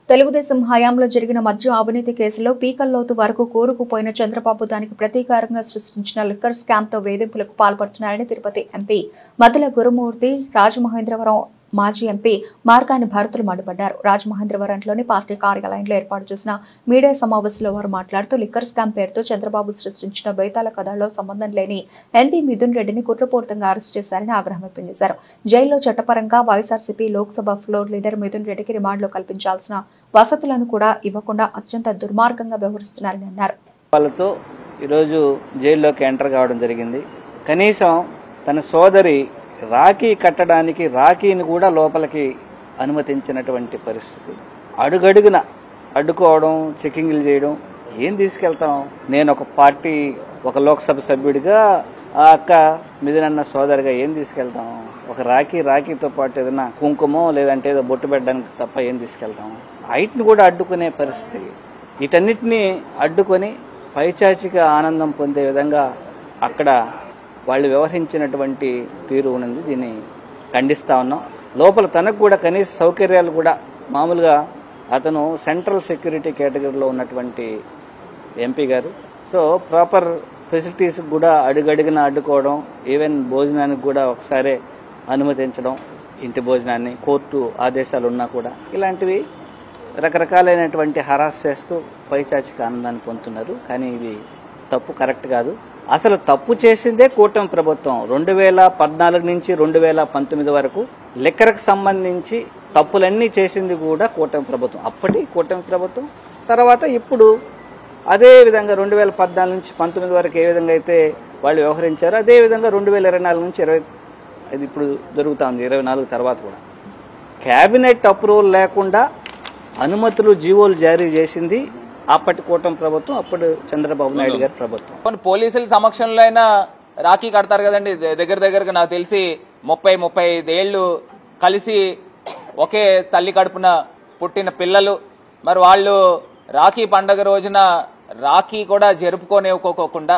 తెలుగుదేశం హయాంలో జరిగిన మద్యం అవినీతి కేసులో పీకల్లోతు వరకు కూరుకుపోయిన చంద్రబాబు దానికి ప్రతీకారంగా సృష్టించిన లిక్కర్ స్కామ్ తో వేధింపులకు పాల్పడుతున్నారని తిరుపతి ఎంపీ మద్దెల గురుమూర్తి రాజమహేంద్రవరం మాజీ ఎంపీ మార్గాని భరతులు మండిపడ్డారు. రాజమహేంద్రవరంలోని పార్టీ కార్యాలయంలో ఏర్పాటు చేసిన మీడియా సమావేశంలో వారు మాట్లాడుతూ లిక్కర్ స్కామ్ పేరుతో చంద్రబాబు సృష్టించిన బేతాల కథల్లో సంబంధం లేని ఎంపీ మిథున్ రెడ్డిని కుట్రపూరితంగా అరెస్ట్ చేశారని ఆగ్రహం వ్యక్తం చేశారు. జైల్లో చట్టపరంగా వైఎస్ఆర్సీపీ లోక్సభ ఫ్లోర్ లీడర్ మిథున్ రెడ్డికి రిమాండ్లో కల్పించాల్సిన వసతులను కూడా ఇవ్వకుండా అత్యంత దుర్మార్గంగా వ్యవహరిస్తున్నారని అన్నారు. వాళ్ళతో ఈరోజు జైల్లోకి ఎంటర్ కావడం జరిగింది. కనీసం తన సోదరి రాఖీ కట్టడానికి రాఖీని కూడా లోపలికి అనుమతించినటువంటి పరిస్థితి. అడుగడుగున అడ్డుకోవడం, చెకింగ్లు చేయడం. ఏం తీసుకెళ్తాం? నేను ఒక పార్టీ, ఒక లోక్సభ సభ్యుడిగా, ఆ అక్క మిథునన్న సోదరిగా ఏం తీసుకెళ్తాం? ఒక రాఖీతో పాటు ఏదైనా కుంకుమో లేదంటే ఏదో బొట్టు పెట్టడానికి తప్ప ఏం తీసుకెళ్తాం? హైట్ని కూడా అడ్డుకునే పరిస్థితి. వీటన్నిటినీ అడ్డుకొని పైచాచిక ఆనందం పొందే విధంగా అక్కడ వాళ్ళు వ్యవహరించినటువంటి తీరు ఉన్నది. దీన్ని ఖండిస్తా ఉన్నాం. లోపల తనకు కూడా కనీస సౌకర్యాలు కూడా మామూలుగా అతను సెంట్రల్ సెక్యూరిటీ కేటగిరీలో ఉన్నటువంటి ఎంపీ గారు. సో ప్రాపర్ ఫెసిలిటీస్ కూడా అడుగడుగున అడ్డుకోవడం, ఈవెన్ భోజనానికి కూడా ఒకసారి అనుమతించడం, ఇంటి భోజనాన్ని కోర్టు ఆదేశాలు ఉన్నా కూడా ఇలాంటివి రకరకాలైనటువంటి హరాస్ చేస్తూ పైచాచిక ఆనందాన్ని పొందుతున్నారు. కానీ ఇది తప్పు, కరెక్ట్ కాదు. అసలు తప్పు చేసిందే కూటమి ప్రభుత్వం. 2014 నుంచి 2019 వరకు లిక్కర్కు సంబంధించి తప్పులన్నీ చేసింది కూడా కూటమి ప్రభుత్వం. అప్పటి కూటమి ప్రభుత్వం తర్వాత ఇప్పుడు అదే విధంగా 2014 నుంచి 19 వరకు ఏ విధంగా అయితే వాళ్ళు వ్యవహరించారో అదే విధంగా 2024 నుంచి 20 ఇది ఇప్పుడు జరుగుతా ఉంది. 24 తర్వాత కూడా కేబినెట్ అప్రూవల్ లేకుండా అనుమతులు, జీవోలు జారీ చేసింది అప్పటి కూటమి ప్రభుత్వం, అప్పుడు చంద్రబాబు నాయుడు గారి ప్రభుత్వం. పోలీసుల సమక్షంలో అయినా రాఖీ కడతారు కదండి. దగ్గరగా నాకు తెలిసి 30-35 ఏళ్లు కలిసి ఒకే తల్లి కడుపున పుట్టిన పిల్లలు. మరి వాళ్ళు రాఖీ పండగ రోజున రాఖీ కూడా జరుపుకోనివ్వకోకుండా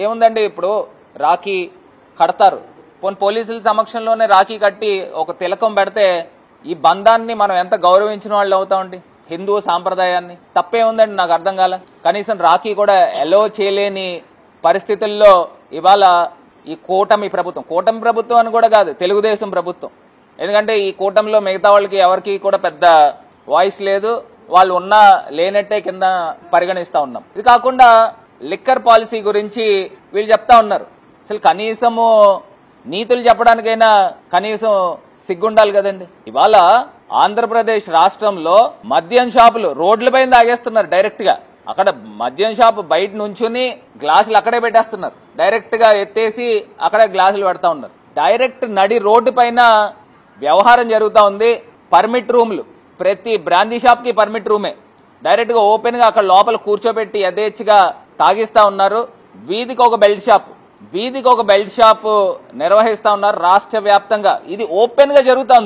ఏముందండి, ఇప్పుడు రాఖీ కడతారు. పోలీసుల సమక్షంలోనే రాఖీ కట్టి ఒక తిలకం పెడితే ఈ బంధాన్ని మనం ఎంత గౌరవించిన వాళ్ళు అవుతామండి. హిందూ సాంప్రదాయాన్ని తప్పే ఉందండి, నాకు అర్థం కాల. కనీసం రాఖీ కూడా ఎలో చేయలేని పరిస్థితుల్లో ఇవాళ ఈ కూటమి ప్రభుత్వం అని కూడా కాదు, తెలుగుదేశం ప్రభుత్వం. ఎందుకంటే ఈ కూటమిలో మిగతా వాళ్ళకి ఎవరికి కూడా పెద్ద వాయిస్ లేదు, వాళ్ళు ఉన్నా లేనట్టే కింద పరిగణిస్తా ఉన్నాం. ఇది కాకుండా లిక్కర్ పాలసీ గురించి వీళ్ళు చెప్తా ఉన్నారు. అసలు కనీసము నీతులు చెప్పడానికైనా కనీసం సిగ్గుండాలి కదండి. ఇవాళ ఆంధ్రప్రదేశ్ రాష్ట్రంలో మద్యం షాపులు రోడ్లపైన తాగేస్తున్నారు డైరెక్ట్ గా. అక్కడ మద్యం షాపు బయట నుంచుని గ్లాసులు అక్కడే పెట్టేస్తున్నారు. డైరెక్ట్ గా ఎత్తేసి అక్కడే గ్లాసులు పెడతా ఉన్నారు. డైరెక్ట్ నడి రోడ్డు పైన వ్యవహారం జరుగుతా ఉంది. పర్మిట్ రూమ్లు, ప్రతి బ్రాందీ షాప్ కి పర్మిట్ రూమే. డైరెక్ట్ గా ఓపెన్ గా అక్కడ లోపల కూర్చోబెట్టి యథేచ్ఛగా తాగిస్తా ఉన్నారు. వీధికి ఒక బెల్ట్ షాప్ నిర్వహిస్తా ఉన్నారు రాష్ట్ర వ్యాప్తంగా. ఇది ఓపెన్ గా జరుగుతా ఉంది.